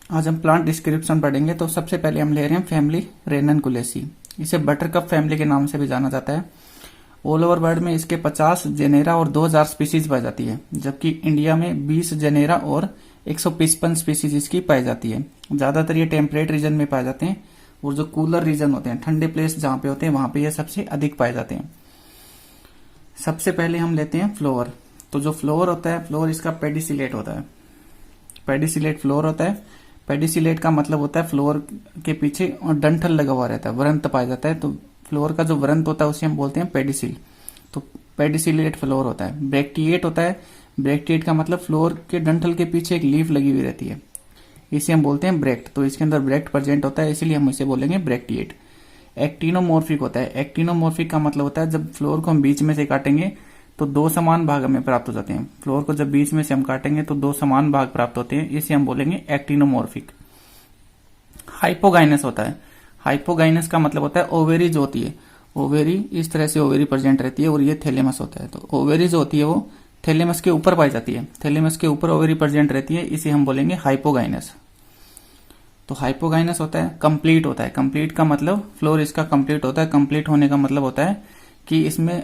आज हम plant description पढ़ेंगे। तो सबसे पहले हम ले रहे हैं फैमिली रेननकुलेसी। इसे बटरकप फैमिली के नाम से भी जाना जाता है। ऑल ओवर वर्ल्ड में इसके 50 जेनेरा और 2000 स्पीसीज पाई जाती है, जबकि इंडिया में 20 जेनेरा और 155 स्पीसीज इसकी पाई जाती है। ज्यादातर ये टेम्परेट रीजन में पाए जाते हैं, और जो कूलर रीजन होते हैं, ठंडे प्लेस जहां पे होते हैं, वहां पे ये सबसे अधिक पाए जाते हैं। सबसे पहले हम लेते हैं फ्लोवर। तो जो फ्लोवर होता है, फ्लोवर इसका पेडिसिलेट होता है। पेडिसिलेट फ्लोवर होता है। पेडिसिलेट का मतलब होता है फ्लोर के पीछे डंठल लगा हुआ रहता है, वृंत पाया जाता है। तो फ्लोर का जो वृंत होता है उसे हम बोलते हैं पेडिसिल। तो पेडिसिलेट फ्लोर होता है। ब्रैक्टिएट होता है। ब्रैक्टिएट का मतलब फ्लोर के डंठल के पीछे एक लीफ लगी हुई रहती है, इसे हम बोलते हैं ब्रैक्ट। तो इसके अंदर ब्रैक्ट प्रेजेंट होता है, इसीलिए हम इसे बोलेंगे ब्रैक्टिएट। एक्टिनोमोर्फिक होता है। एक्टिनोमोर्फिक का मतलब होता है जब फ्लोर को हम बीच में से काटेंगे तो दो समान भाग हमें प्राप्त हो जाते हैं। फ्लोर को जब बीच में से हम काटेंगे तो दो समान भाग प्राप्त होते हैं, इसे हम बोलेंगे एक्टिनोमोर्फिक। हाइपोगाइनस होता है। हाइपोगाइनस का मतलब होता है ओवेरी जो होती है, ओवेरी इस तरह से ओवेरी प्रेजेंट रहती है, और ये थैलेमस होता है। तो ओवेरी जो होती है वो थैलेमस के ऊपर पाई जाती है। थैलेमस के ऊपर ओवेरी प्रेजेंट रहती है, इसे हम बोलेंगे हाइपोगाइनस। तो हाइपोगाइनस होता है। कंप्लीट होता है। कंप्लीट का मतलब फ्लोर इसका कंप्लीट होता है। कंप्लीट होने का मतलब होता है कि इसमें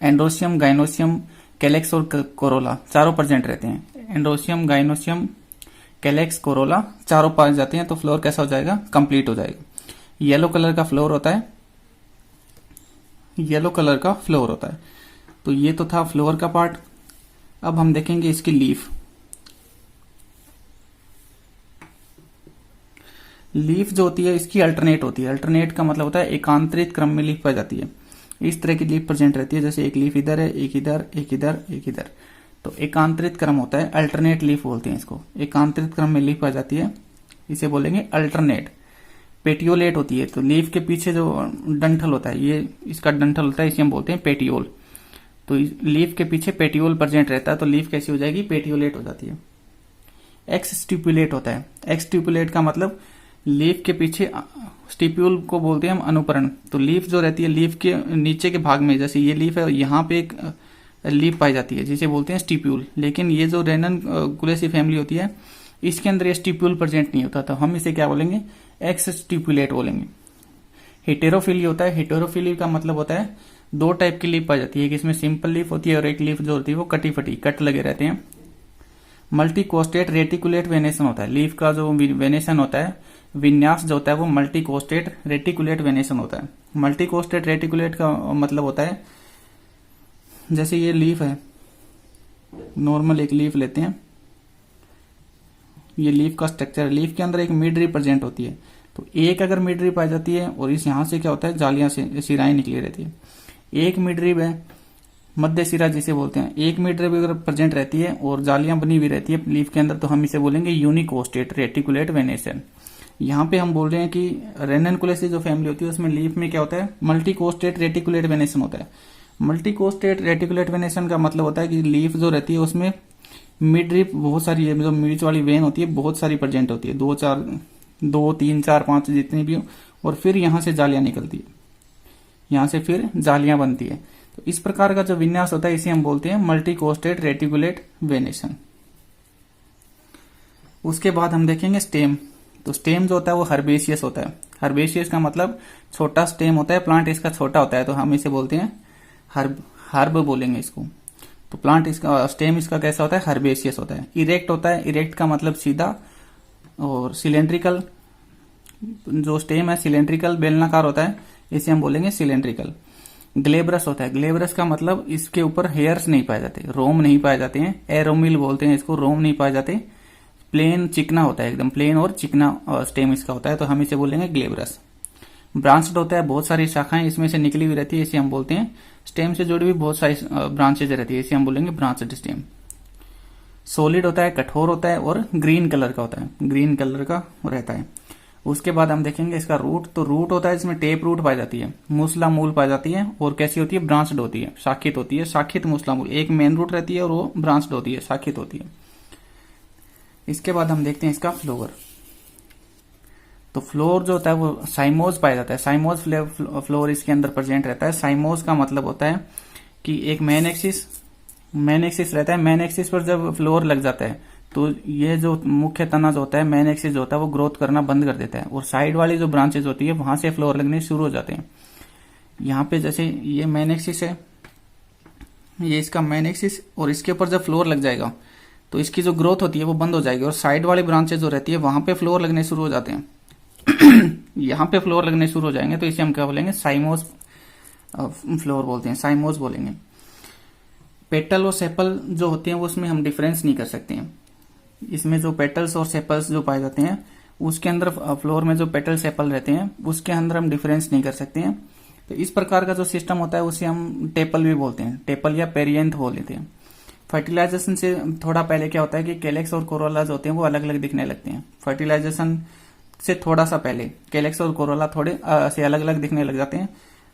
एंड्रोसियम, गाइनोसियम, कैलेक्स और कोरोला चारों प्रेजेंट रहते हैं। एंड्रोसियम, गाइनोसियम, कैलेक्स, कोरोला चारों पाए जाते हैं, तो फ्लोर कैसा हो जाएगा? कंप्लीट हो जाएगा। येलो कलर का फ्लोर होता है। येलो कलर का फ्लोर होता है। तो ये तो था फ्लोर का पार्ट। अब हम देखेंगे इसकी लीफ। लीफ जो होती है इसकी अल्टरनेट होती है। अल्टरनेट का मतलब होता है एकांतरित क्रम में लीफ पाई जाती है। इस तरह की लीफ प्रेजेंट रहती है, जैसे एक लीफ इधर है, एक इधर, एक इधर, एक इधर। तो एकांतरित क्रम होता है, अल्टरनेट लीफ बोलते हैं इसको। एकांतरित क्रम में लीफ पाई जाती है, इसे बोलेंगे अल्टरनेट। पेटियोलेट होती है। तो लीफ के पीछे जो डंठल होता है, ये इसका डंठल होता है, इसे हम बोलते हैं पेटियोल। तो लीफ के पीछे पेटियोल प्रेजेंट रहता है, तो लीफ कैसी हो जाएगी? पेटियोलेट हो जाती है। एक्स स्टिपुलेट होता है। एक्स स्टिपुलेट का मतलब लीफ के पीछे, स्टिप्यूल को बोलते हैं हम अनुपरण। तो लीफ जो रहती है, लीफ के नीचे के भाग में, जैसे ये लीफ है, यहाँ पे एक लीफ पाई जाती है जिसे बोलते हैं स्टिप्यूल। लेकिन ये जो रेननकुलेसी फैमिली होती है, इसके अंदर ये स्टिप्यूल प्रेजेंट नहीं होता, तो हम इसे क्या बोलेंगे? एक्स स्टिपुलेट बोलेंगे। हेटेरोफिली होता है। हेटेरोफिली का मतलब होता है दो टाइप की लीफ पाई जाती है, कि इसमें सिंपल लीफ होती है और एक लीफ जो होती है वो कटी फटी, कट लगे रहते हैं। मल्टीकोस्टेट रेटिकुलेट वेनेशन होता है। लीफ का जो वेनेशन होता है, विन्यास जो होता है, वो मल्टीकोस्टेट रेटिकुलेट वेनेशन होता है। मल्टीकोस्टेट रेटिकुलेट का मतलब होता है, जैसे ये लीफ है, नॉर्मल एक लीफ लेते हैं, ये लीफ का स्ट्रक्चर है। लीफ के अंदर एक मिड रिब प्रेजेंट होती है। तो एक अगर मिड रिब पाई जाती है, और इस यहां से क्या होता है, जालियां से सिराएं निकली रहती है। एक मिड रिब है, मध्य सिरा जिसे बोलते हैं, एक मिड रिब अगर प्रेजेंट रहती है और जालियां बनी हुई रहती है लीफ के अंदर, तो हम इसे बोलेंगे यूनिकोस्टेट रेटिकुलेट वेनेशन। यहाँ पे हम बोल रहे हैं कि रेननकुलेसी जो फैमिली होती है उसमें लीफ में क्या होता है? मल्टीकोस्टेट रेटिकुलेट वेनेशन होता है। मल्टीकोस्टेट रेटिकुलेट वेनेशन का मतलब होता है कि लीफ जो रहती है उसमें मिड रिब बहुत सारी है, जो बीच वाली वेन होती है बहुत सारी प्रेजेंट होती है, 2 3 4 5 जितनी भी हो, और फिर यहाँ से जालियां निकलती है, यहाँ से फिर जालियां बनती है। तो इस प्रकार का जो विन्यास होता है इसे हम बोलते हैं मल्टीकोस्टेट रेटिकुलेट वेनेशन। उसके बाद हम देखेंगे स्टेम। तो स्टेम जो होता है वो हर्बेशियस होता है। हर्बेशियस का मतलब छोटा स्टेम होता है, प्लांट इसका छोटा होता है, तो हम इसे बोलते हैं हर्ब बोलेंगे इसको। तो प्लांट इसका स्टेम इसका कैसा होता है? हर्बेशियस होता है। इरेक्ट होता है। इरेक्ट का मतलब सीधा, और सिलेंड्रिकल, जो स्टेम है सिलेंड्रिकल बेलनाकार होता है, इसे हम बोलेंगे सिलेंड्रिकल। ग्लेब्रस होता है। ग्लेब्रस का मतलब इसके ऊपर हेयर्स नहीं पाए जाते, रोम नहीं पाए जाते हैं, एरोमिल बोलते हैं इसको, रोम नहीं पाए जाते, प्लेन चिकना होता है, एकदम प्लेन और चिकना स्टेम इसका होता है, तो हम इसे बोलेंगे ग्लेब्रस। ब्रांच्ड होता है, बहुत सारी शाखाएं इसमें से निकली हुई रहती है, इसे हम बोलते हैं, स्टेम से जुड़ी हुई बहुत सारी ब्रांचेज रहती है, इसे हम बोलेंगे ब्रांच्ड स्टेम। सॉलिड होता है, कठोर होता है, और ग्रीन कलर का होता है, ग्रीन कलर का रहता है। उसके बाद हम देखेंगे इसका रूट। तो रूट होता है जिसमें टेप रूट पाई जाती है, मूसला मूल पाई जाती है, और कैसी होती है? ब्रांच्ड होती है, शाखित होती है, शाखित मूसला मूल। एक मेन रूट रहती है और वो ब्रांच्ड होती है, शाखित होती है। इसके बाद हम देखते हैं इसका फ्लोवर। तो फ्लोर जो होता है वो साइमोज पाया जाता है। साइमोज फ्लोर इसके अंदर प्रेजेंट रहता है। साइमोज का मतलब होता है कि एक मेन एक्सिस रहता है, मेन एक्सिस पर जब फ्लोर लग जाता है तो ये जो मुख्य तना जो होता है, मेन एक्सिस जो होता है, वो ग्रोथ करना बंद कर देता है और साइड वाली जो ब्रांचेज होती है वहां से फ्लोर लगने शुरू हो जाते हैं। यहाँ पे जैसे ये मेन एक्सिस है, ये इसका मेन एक्सिस, और इसके ऊपर जब फ्लोर लग जाएगा तो इसकी जो ग्रोथ होती है वो बंद हो जाएगी और साइड वाली ब्रांचेज जो रहती है वहां पे फ्लोर लगने शुरू हो जाते हैं। यहाँ पे फ्लोर लगने शुरू हो जाएंगे तो इसे हम क्या बोलेंगे, साइमोस फ्लोर बोलते हैं, साइमोस बोलेंगे। पेटल और सेपल जो होते हैं वो उसमें हम डिफरेंस नहीं कर सकते हैं। इसमें जो पेटल्स और सेपल्स जो पाए जाते हैं उसके अंदर, फ्लोर में जो पेटल सेपल रहते हैं उसके अंदर हम डिफरेंस नहीं कर सकते हैं। तो इस प्रकार का जो सिस्टम होता है उसे हम टेपल भी बोलते हैं, टेपल या पेरियंथ बोल लेते हैं। फर्टिलाइजेशन से थोड़ा पहले क्या होता है कि कैलेक्स और कोरोला जो होते हैं वो अलग अलग दिखने लगते हैं। फर्टिलाइजेशन से थोड़ा सा पहले कैलेक्स और कोरोला थोड़े से अलग अलग दिखने लग जाते हैं,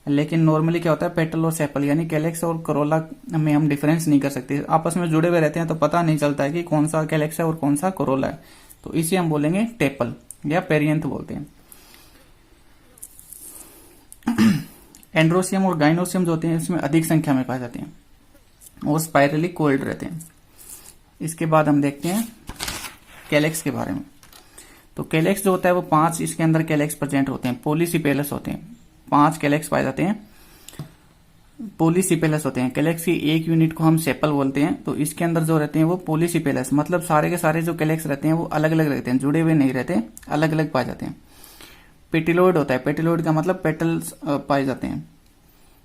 लेकिन नॉर्मली क्या होता है, पेटल और सेपल यानी कैलेक्स और कोरोला में हम डिफरेंस नहीं कर सकते, आपस में जुड़े हुए रहते हैं तो पता नहीं चलता है कि कौन सा कैलेक्स है और कौन सा कोरोला है। तो इसे हम बोलेंगे टेपल या पेरियंथ बोलते हैं। एंड्रोसियम और गाइनोसियम जो होते हैं इसमें अधिक संख्या में पाए जाते हैं और स्पाइरली कोइल्ड रहते हैं। इसके बाद हम देखते हैं कैलेक्स के बारे में। तो कैलेक्स जो होता है वो 5 इसके अंदर कैलेक्स प्रेजेंट होते हैं, पॉलीसिपेलस होते हैं। 5 कैलेक्स पाए जाते हैं, पॉलीसिपेलस होते हैं। कैलेक्स की एक यूनिट को हम सेपल बोलते हैं। तो इसके अंदर जो रहते हैं वो पॉलीसिपेलस, मतलब सारे के सारे जो कैलेक्स रहते हैं वो अलग अलग रहते हैं, जुड़े हुए नहीं रहते, अलग अलग पाए जाते हैं। पेटिलोइड होता है, पेटिलोइड का मतलब पेटल्स पाए जाते हैं।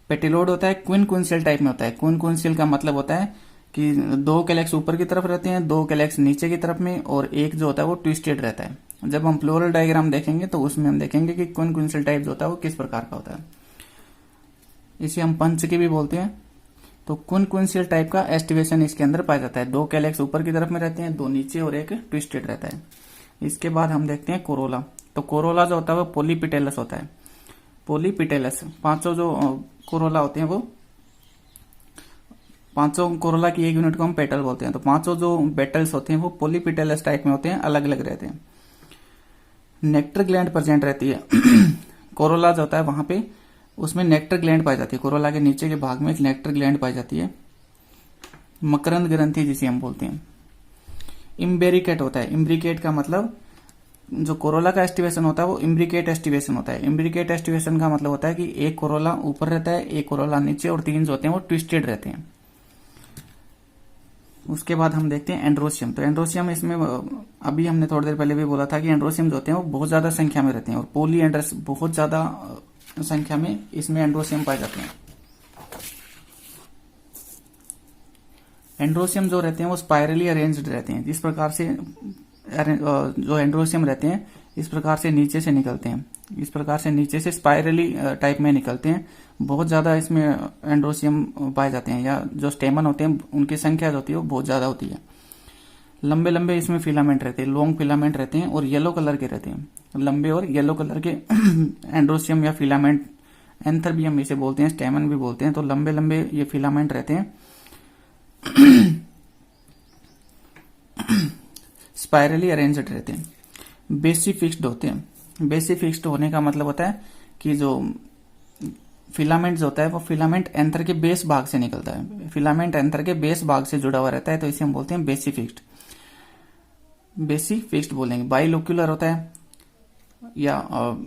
पेटिलोइड होता है क्विनक्विंसियल टाइप में होता है। क्विनक्विंसियल का मतलब होता है कि 2 कैलेक्स ऊपर की तरफ रहते हैं, 2 कैलेक्स नीचे की तरफ में, और एक जो होता है वो ट्विस्टेड रहता है। जब हम फ्लोरल डायग्राम देखेंगे तो उसमें हम देखेंगे कि क्विनक्विंसियल टाइप जो होता है वो किस प्रकार का होता है। इसे हम पंचकी भी बोलते हैं। तो क्विनक्विंसियल टाइप का एस्टिवेशन इसके अंदर पाया जाता है। 2 कैलेक्स ऊपर की तरफ में रहते हैं, 2 नीचे और एक ट्विस्टेड रहता है। इसके बाद हम देखते हैं कोरोला। तो कोरोला जो होता है वो पॉलीपिटेलस होता है। पॉलीपिटेलस 5 जो कोरोला होते हैं वो 5 कोरोला की एक यूनिट को हम पेटल बोलते हैं। तो 5 जो पेटल्स होते हैं वो पॉलीपिटेलस टाइप में होते हैं, अलग अलग रहते हैं। नेक्टर ग्लैंड प्रेजेंट रहती है। कोरोला जो होता है वहां पे उसमें नेक्टर ग्लैंड पाई जाती है। कोरोला के नीचे के भाग में एक नेक्टर ग्लैंड पाई जाती है, मकरंद ग्रंथि जिसे हम बोलते हैं। इम्बेरिकेट होता है। इम्ब्रिकेट का मतलब जो कोरोला का एस्टिवेशन होता है वो इम्ब्रिकेट एस्टिवेशन होता है। इम्ब्रिकेट एस्टिवेशन का मतलब होता है कि एक कोरोला ऊपर रहता है, एक कोरोला नीचे, और 3 जो होते हैं वो ट्विस्टेड रहते हैं। उसके बाद हम देखते हैं एंड्रोसियम। तो एंड्रोसियम इसमें अभी हमने थोड़ी देर पहले भी बोला था कि एंड्रोसियम जो होते हैं वो बहुत ज्यादा संख्या में रहते हैं और पोली एंड्रस बहुत ज्यादा संख्या में इसमें एंड्रोसियम पाए जाते हैं। एंड्रोसियम जो रहते हैं वो स्पाइरली अरेंज्ड रहते हैं। जिस प्रकार से जो एंड्रोसियम रहते हैं इस प्रकार से नीचे से निकलते हैं, इस प्रकार से नीचे से स्पाइरली टाइप में निकलते हैं। बहुत ज्यादा इसमें एंड्रोसियम पाए जाते हैं, या जो स्टेमन होते हैं उनकी संख्या जो होती है वो बहुत ज्यादा होती है। लंबे लंबे इसमें फिलामेंट रहते हैं, लॉन्ग फिलामेंट रहते हैं और येलो कलर के रहते हैं। लंबे और येलो कलर के एंड्रोसियम या फिलामेंट, एंथर भी हम इसे बोलते हैं, स्टेमन भी बोलते हैं। तो लंबे लंबे ये फिलामेंट रहते हैं, स्पाइरली अरेंज्ड रहते हैं, बेसी फिक्स्ड होते हैं। बेसी फिक्स्ड होने का मतलब होता है कि जो फिलामेंट जो होता है वो फिलामेंट एंथर के बेस भाग से निकलता है, फिलामेंट एंथर के बेस भाग से जुड़ा हुआ रहता है, तो इसे हम बोलते हैं बेसी फिक्स्ड। बेसी फिक्स्ड बोलेंगे। बाइलोक्यूलर होता है या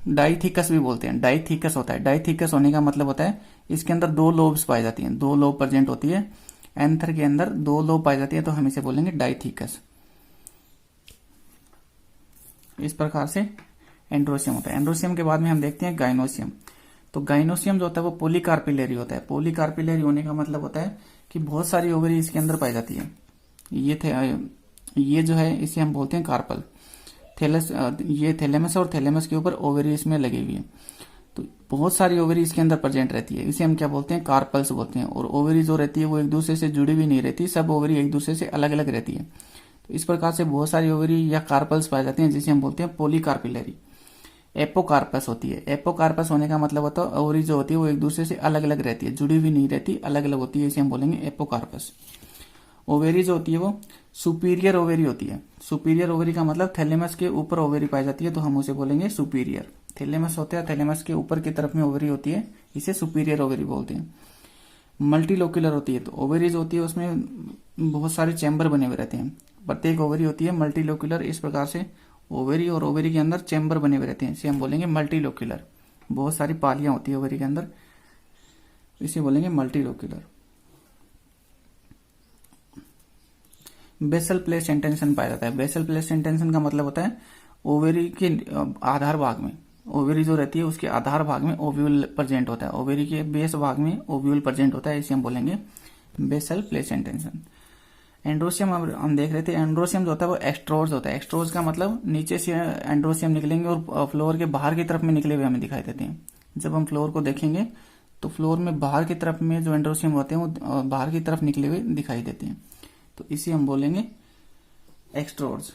डाइथिकस भी बोलते हैं, डाइथिकस होता है। डाइथिकस होने का मतलब होता है इसके अंदर 2 लोब्स पाई जाती हैं, 2 लोब प्रेजेंट होती है, एंथर के अंदर 2 लोब पाई जाती है, तो हम इसे बोलेंगे डाइथिकस। इस प्रकार से एंड्रोसियम होता है। एंड्रोसियम के बाद में हम देखते हैं गाइनोसियम। तो गाइनोसियम जो होता है वो पोलीकार्पिलरी होता है। पोलीकार्पिलरी होने का मतलब होता है कि बहुत सारी ओवरी इसके अंदर पाई जाती है। ये जो है इसे हम बोलते हैं कार्पल। ये थैलेमस और थैलेमस के ऊपर ओवरी इसमें लगी हुई है, तो बहुत सारी ओवरी इसके अंदर प्रेजेंट रहती है, इसे हम क्या बोलते हैं, कार्पल्स बोलते हैं। और ओवरी जो रहती है वो एक दूसरे से जुड़ी हुई नहीं रहती, सब ओवरी एक दूसरे से अलग अलग रहती है। तो इस प्रकार से बहुत सारी ओवरी या कार्पल्स पाई जाती हैं जिसे हम बोलते हैं पोलीकार्पिलरी। एपोकार्पस होती है। एपोकार्पस होने का मतलब होता है ओवरी जो होती है वो एक दूसरे से अलग अलग रहती है, जुड़ी हुई नहीं रहती, अलग अलग होती है, इसे हम बोलेंगे एपोकार्पस। ओवेरी जो होती है वो सुपीरियर ओवेरी होती है। सुपीरियर ओवेरी का मतलब थैलेमस के ऊपर ओवेरी पाई जाती है, तो हम उसे बोलेंगे सुपीरियर। थैलेमस होता है, थैलेमस के ऊपर की तरफ में ओवेरी होती है, इसे सुपीरियर ओवेरी बोलते हैं। मल्टीलोक्यूलर होती है, तो ओवेरी जो होती है उसमें बहुत सारे चैम्बर बने हुए रहते हैं। प्रत्येक ओवरी होती है मल्टीलोक्यूलर। इस प्रकार से ओवरी और ओवरी के अंदर चैम्बर बने हुए रहते हैं, इसे हम बोलेंगे मल्टीलोक्यूलर। बहुत सारी पालियां होती है ओवरी के अंदर, इसे बोलेंगे मल्टीलोक्यूलर। बेसल प्लेसेंट टेंशन पाया जाता है। बेसल प्लेसेंट टेंशन का मतलब होता है ओवेरी के आधार भाग में, ओवेरी जो रहती है उसके आधार भाग में ओव्यूल प्रेजेंट होता है, ओवेरी के बेस भाग में ओव्यूल प्रेजेंट होता है, इसे हम बोलेंगे बेसल प्लेसेंट टेंशन। एंड्रोसियम हम देख रहे थे, एंड्रोसियम जो होता है वो एक्सट्रोज होता है। एक्सट्रोज का मतलब नीचे से एंड्रोसियम निकलेंगे और फ्लोर के बाहर की तरफ में निकले हुए हमें दिखाई देते हैं। जब हम फ्लोर को देखेंगे तो फ्लोर में बाहर की तरफ में जो एंड्रोसियम होते हैं वो बाहर की तरफ निकले हुए दिखाई देते हैं, तो इसे हम बोलेंगे एक्सट्रोज।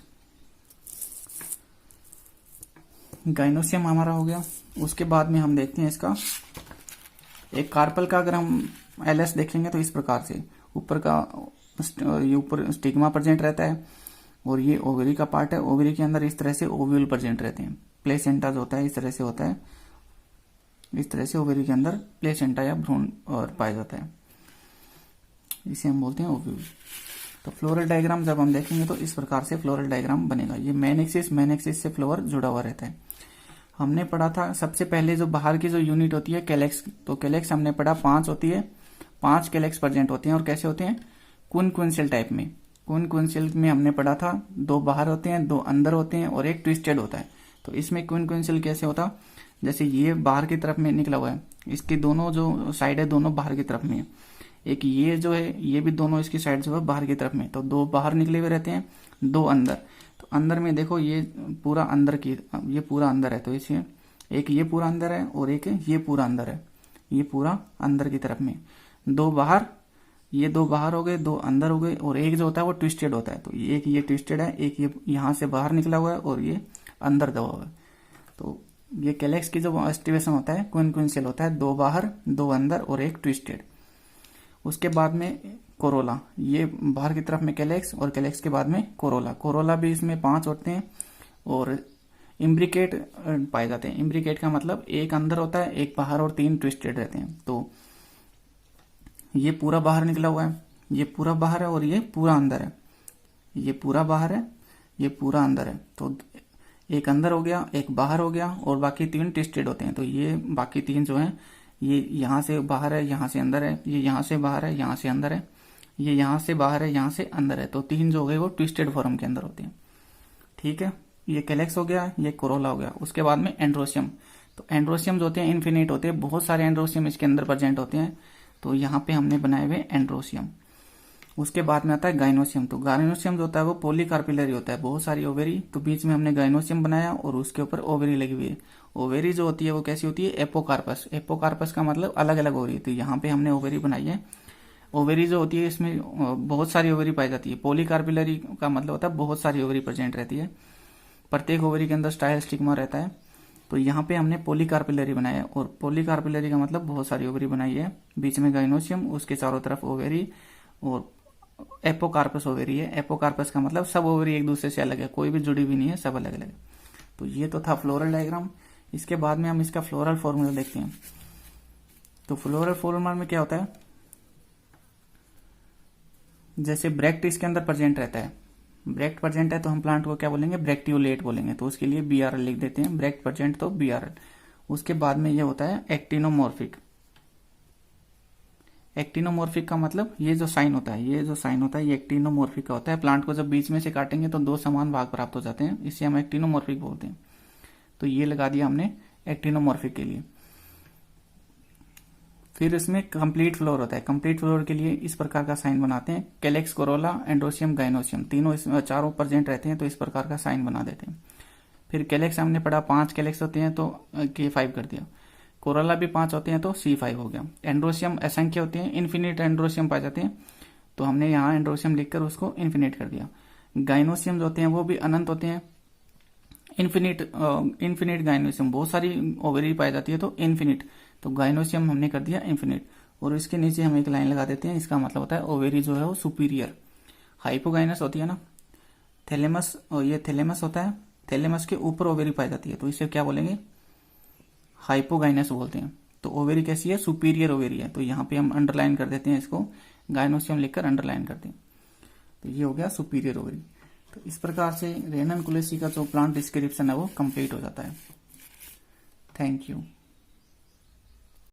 गाइनोसियम हमारा हो गया। उसके बाद में हम देखते हैं इसका एक कार्पल का, अगर हम एलएस देखेंगे तो इस प्रकार से ऊपर का ये ऊपर स्टिग्मा प्रेजेंट रहता है और ये ओवरी का पार्ट है। ओवरी के अंदर इस तरह से ओव्यूल प्रेजेंट रहते हैं। प्लेसेंटा जो होता है इस तरह से होता है, इस तरह से ओवरी के अंदर प्लेसेंटा या भ्रूण और पाया जाता है, इसे हम बोलते हैं ओव्यूल। तो फ्लोरल डायग्राम जब हम देखेंगे तो इस प्रकार से फ्लोरल डायग्राम बनेगा। ये मेन एक्सिस से फ्लोवर जुड़ा हुआ रहता है। हमने पढ़ा था सबसे पहले जो बाहर की जो यूनिट होती है कैलेक्स, तो कैलेक्स हमने पढ़ा 5 होती है, 5 कैलेक्स प्रेजेंट होते हैं और कैसे होते हैं क्विंसेल टाइप में। क्विंसेल में हमने पढ़ा था 2 बाहर होते हैं, 2 अंदर होते हैं और एक ट्विस्टेड होता है। तो इसमें क्विंसेल कैसे होता, जैसे ये बाहर की तरफ में निकला हुआ है, इसकी दोनों जो साइड है दोनों बाहर की तरफ में है, एक ये जो है ये भी दोनों इसकी साइड जो है बाहर की तरफ में, तो 2 बाहर निकले हुए रहते हैं, 2 अंदर। तो अंदर में देखो ये पूरा अंदर की, ये पूरा अंदर है, तो इसे एक ये पूरा अंदर है और एक ये पूरा अंदर है, ये पूरा अंदर की तरफ में। 2 बाहर, ये 2 बाहर हो गए, 2 अंदर हो गए और एक जो होता है वो ट्विस्टेड होता है। तो एक ये ट्विस्टेड है, एक ये यहाँ से बाहर निकला हुआ है और ये अंदर दबा हुआ है। तो ये कैलेक्स की जो एस्टिवेशन होता है क्विंसेल होता है 2 बाहर, 2 अंदर और एक ट्विस्टेड। उसके बाद में कोरोला, ये बाहर की तरफ में कैलेक्स और कैलेक्स के बाद में कोरोला। कोरोला भी इसमें 5 होते हैं और इम्ब्रिकेट पाए जाते हैं। इम्ब्रिकेट का मतलब एक अंदर होता है, एक बाहर और 3 ट्विस्टेड रहते हैं। तो ये पूरा बाहर निकला हुआ है, ये पूरा बाहर है और ये पूरा अंदर है, ये पूरा बाहर है, ये पूरा अंदर है। तो एक अंदर हो गया, एक बाहर हो गया और बाकी 3 ट्विस्टेड होते हैं। तो ये बाकी 3 जो हैं ये यहाँ से बाहर है, यहाँ से अंदर है, ये यहाँ से बाहर है, यहाँ से अंदर है, ये यहाँ से बाहर है, यहाँ से अंदर है। तो 3 जो हो गए वो ट्विस्टेड फॉर्म के अंदर होते हैं। ठीक है, ये कैलेक्स हो गया, ये कोरोला हो गया। उसके बाद में एंड्रोसियम। तो एंड्रोसियम जो होते हैं इन्फिनिट होते हैं, बहुत सारे एंड्रोसियम इसके अंदर प्रेजेंट होते हैं। तो यहाँ पे हमने बनाए हुए एंड्रोसियम। उसके बाद में आता है गाइनोसियम। तो गाइनोसियम जो होता है वो पोलीकार्पिलरी होता है, बहुत सारी ओवेरी, तो बीच में हमने गाइनोसियम बनाया और उसके ऊपर ओवेरी लगी हुई है। ओवेरी जो होती है वो कैसी होती है एपोकार्पस। एपोकार्पस का मतलब अलग अलग ओवेरी। तो यहाँ पे हमने ओवेरी बनाई है। ओवेरी जो होती है इसमें बहुत सारी ओवेरी पाई जाती है। पोलीकार्पिलरी का मतलब होता है बहुत सारी ओवेरी प्रेजेंट रहती है, प्रत्येक ओवेरी के अंदर स्टाइल स्टिग्मा रहता है। तो यहाँ पे हमने पोलीकार्पिलरी बनाया है और पोलीकार्पिलरी का मतलब बहुत सारी ओवेरी बनाई है। बीच में गाइनोसियम, उसके चारों तरफ ओवेरी और एपोकार्पस ओवेरी है। एपोकार्पस का मतलब सब ओवेरी एक दूसरे से अलग है, कोई भी जुड़ी हुई नहीं है, सब अलग अलग है। तो ये तो था फ्लोरल डायग्राम। इसके बाद में हम इसका फ्लोरल फॉर्मूला देखते हैं। तो फ्लोरल फॉर्मूला में क्या होता है, जैसे ब्रैक्ट इसके अंदर प्रेजेंट रहता है, ब्रैक्ट प्रेजेंट है तो हम प्लांट को क्या बोलेंगे ब्रैक्टियोलेट बोलेंगे। तो उसके लिए BRL लिख देते हैं, ब्रैक्ट प्रेजेंट तो BRL। उसके बाद में ये होता है एक्टिनोमॉर्फिक। एक्टिनोमॉर्फिक का मतलब ये जो साइन होता है, ये जो साइन होता है ये एक्टिनोमॉर्फिक का होता है। प्लांट को जब बीच में से काटेंगे तो 2 समान भाग प्राप्त हो जाते हैं, इसे हम एक्टिनोमॉर्फिक बोलते हैं। तो ये लगा दिया हमने एक्टिनोमॉर्फिक के लिए। फिर इसमें कंप्लीट फ्लोर होता है। कंप्लीट फ्लोर के लिए इस प्रकार का साइन बनाते हैं, कैलेक्स, कोरोला, एंड्रोसियम, गाइनोसियम, तीनों इसमें चारों प्रेजेंट रहते हैं, तो इस प्रकार का साइन बना देते हैं। फिर कैलेक्स हमने पढ़ा 5 कैलेक्स होते हैं तो K5 कर दिया। कोरोला भी 5 होते हैं तो C5 हो गया। एंड्रोसियम असंख्य होते हैं, इन्फिनिट एंड्रोसियम पाए जाते हैं, तो हमने यहाँ एंड्रोसियम लिखकर उसको इन्फिनिट कर दिया। गाइनोसियम जो होते हैं वो भी अनंत होते हैं, इन्फिनिट गाइनोसियम, बहुत सारी ओवेरी पाई जाती है तो इन्फिनिट, तो गाइनोसियम हमने कर दिया इन्फिनिट। और इसके नीचे हम एक लाइन लगा देते हैं, इसका मतलब होता है ओवेरी जो है वो सुपीरियर। हाइपोगाइनस होती है ना, थैलेमस, और ये थैलेमस होता है, थैलेमस के ऊपर ओवेरी पाई जाती है, तो इसे क्या बोलेंगे हाइपोगाइनस बोलते हैं। तो ओवेरी कैसी है, सुपीरियर ओवेरी है। तो यहाँ पे हम अंडरलाइन कर देते हैं इसको, गाइनोसियम लिखकर अंडरलाइन करते हैं। तो ये हो गया सुपीरियर ओवरी। तो इस प्रकार से रेनन कुलेसी का जो प्लांट डिस्क्रिप्शन है वो कंप्लीट हो जाता है। Thank you.